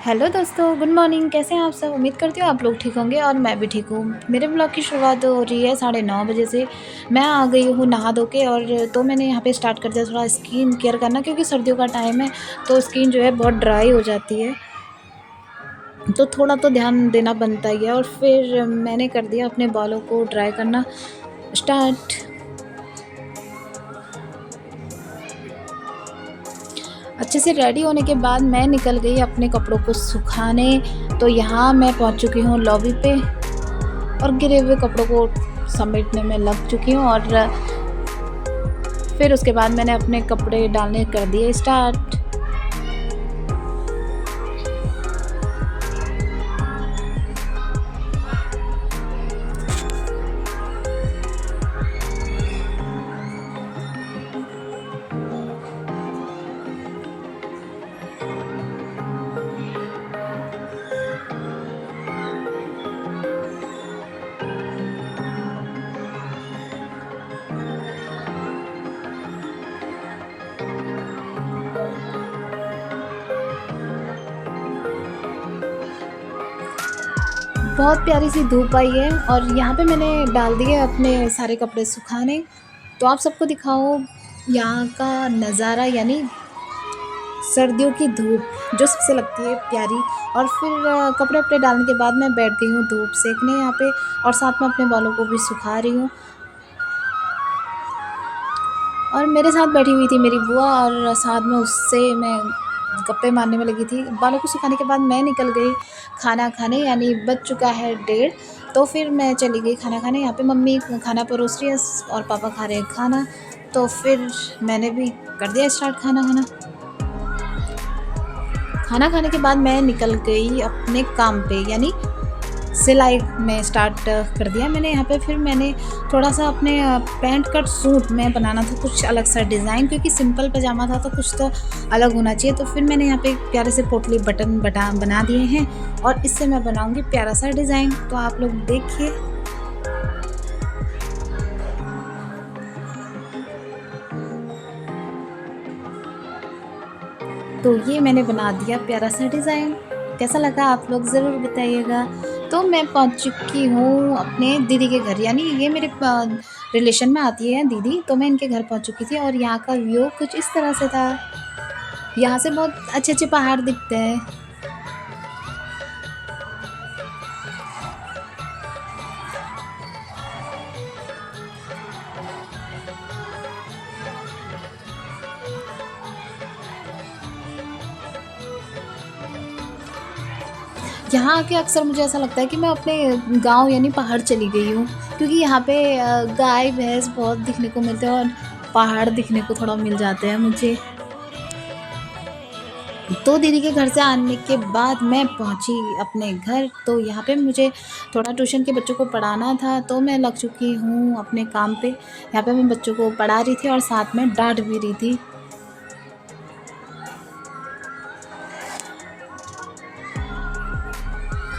Hello दोस्तों, good morning. कैसे हैं आप सब? उम्मीद करती हूँ आप लोग ठीक होंगे और मैं भी ठीक हूँ। मेरे ब्लॉग की शुरुआत हो रही है 9:30 बजे से। मैं आ गई हूँ नहा धो के और तो मैंने यहाँ पे स्टार्ट कर दिया थोड़ा स्किन केयर करना, क्योंकि सर्दियों का टाइम है तो स्किन जो है बहुत ड्राई हो जाती है, तो थोड़ा तो ध्यान देना बनता ही है। और फिर मैंने कर दिया अपने बालों को ड्राई करना स्टार्ट। अच्छे से रेडी होने के बाद मैं निकल गई अपने कपड़ों को सुखाने। तो यहाँ मैं पहुँच चुकी हूँ लॉबी पे और गिरे हुए कपड़ों को समेटने में लग चुकी हूँ। और फिर उसके बाद मैंने अपने कपड़े डालने कर दिए स्टार्ट। बहुत प्यारी सी धूप आई है और यहाँ पे मैंने डाल दिए अपने सारे कपड़े सुखाने। तो आप सबको दिखाओ यहाँ का नज़ारा, यानी सर्दियों की धूप जो सबसे लगती है प्यारी। और फिर कपड़े वपड़े डालने के बाद मैं बैठ गई हूँ धूप सेकने यहाँ पे, और साथ में अपने बालों को भी सुखा रही हूँ। और मेरे साथ बैठी हुई थी मेरी बुआ और साथ में उससे मैं गप्पे मारने में लगी थी। बालों को सुखाने के बाद मैं निकल गई खाना खाने, यानी बज चुका है 1:30। तो फिर मैं चली गई खाना खाने। यहाँ पे मम्मी खाना परोस रही है और पापा खा रहे हैं खाना। तो फिर मैंने भी कर दिया स्टार्ट खाना खाना। खाना खाने के बाद मैं निकल गई अपने काम पे, यानी सिलाई में स्टार्ट कर दिया मैंने यहाँ पे। फिर मैंने थोड़ा सा अपने पैंट कट सूट में बनाना था कुछ अलग सा डिज़ाइन, क्योंकि सिंपल पजामा था तो कुछ तो अलग होना चाहिए। तो फिर मैंने यहाँ पे प्यारे से पोटली बटन बना दिए हैं और इससे मैं बनाऊँगी प्यारा सा डिज़ाइन। तो आप लोग देखिए। तो ये मैंने बना दिया प्यारा सा डिज़ाइन। कैसा लगा आप लोग ज़रूर बताइएगा। तो मैं पहुंच चुकी हूँ अपने दीदी के घर, यानी ये मेरे रिलेशन में आती है दीदी। तो मैं इनके घर पहुंच चुकी थी और यहाँ का व्यू कुछ इस तरह से था। यहाँ से बहुत अच्छे अच्छे पहाड़ दिखते हैं। यहाँ आके अक्सर मुझे ऐसा लगता है कि मैं अपने गांव यानी पहाड़ चली गई हूँ, क्योंकि यहाँ पे गाय भैंस बहुत दिखने को मिलते हैं और पहाड़ दिखने को थोड़ा मिल जाते हैं मुझे। तो दीदी के घर से आने के बाद मैं पहुंची अपने घर। तो यहाँ पे मुझे थोड़ा ट्यूशन के बच्चों को पढ़ाना था, तो मैं लग चुकी हूँ अपने काम पे। यहाँ पे मैं बच्चों को पढ़ा रही थी और साथ में डांट भी रही थी।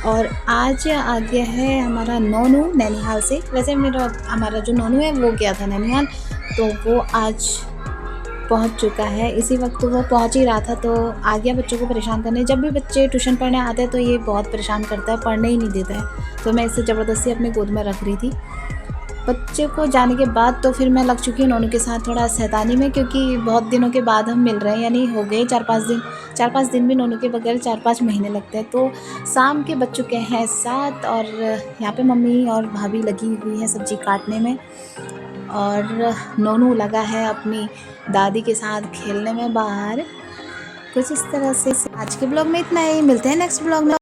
और आज आ गया है हमारा नोनू नैनीहाल से। वैसे हमारा जो नोनू है वो गया था नैनीहाल, तो वो आज पहुंच चुका है। इसी वक्त वो पहुंच ही रहा था तो आ गया बच्चों को परेशान करने। जब भी बच्चे ट्यूशन पढ़ने आते हैं तो ये बहुत परेशान करता है, पढ़ने ही नहीं देता है। तो मैं इसे ज़बरदस्ती अपनी गोद में रख रही थी। बच्चे को जाने के बाद तो फिर मैं लग चुकी हूँ नोनू के साथ थोड़ा शैतानी में, क्योंकि बहुत दिनों के बाद हम मिल रहे हैं, यानी हो गए 4-5 दिन। 4-5 दिन भी नोनू के बगैर 4-5 महीने लगते हैं। तो शाम के बज चुके हैं 7 और यहाँ पे मम्मी और भाभी लगी हुई हैं सब्ज़ी काटने में, और नोनू लगा है अपनी दादी के साथ खेलने में बाहर। कुछ इस तरह से आज के ब्लॉग में इतना ही। मिलते हैं नेक्स्ट ब्लॉग में।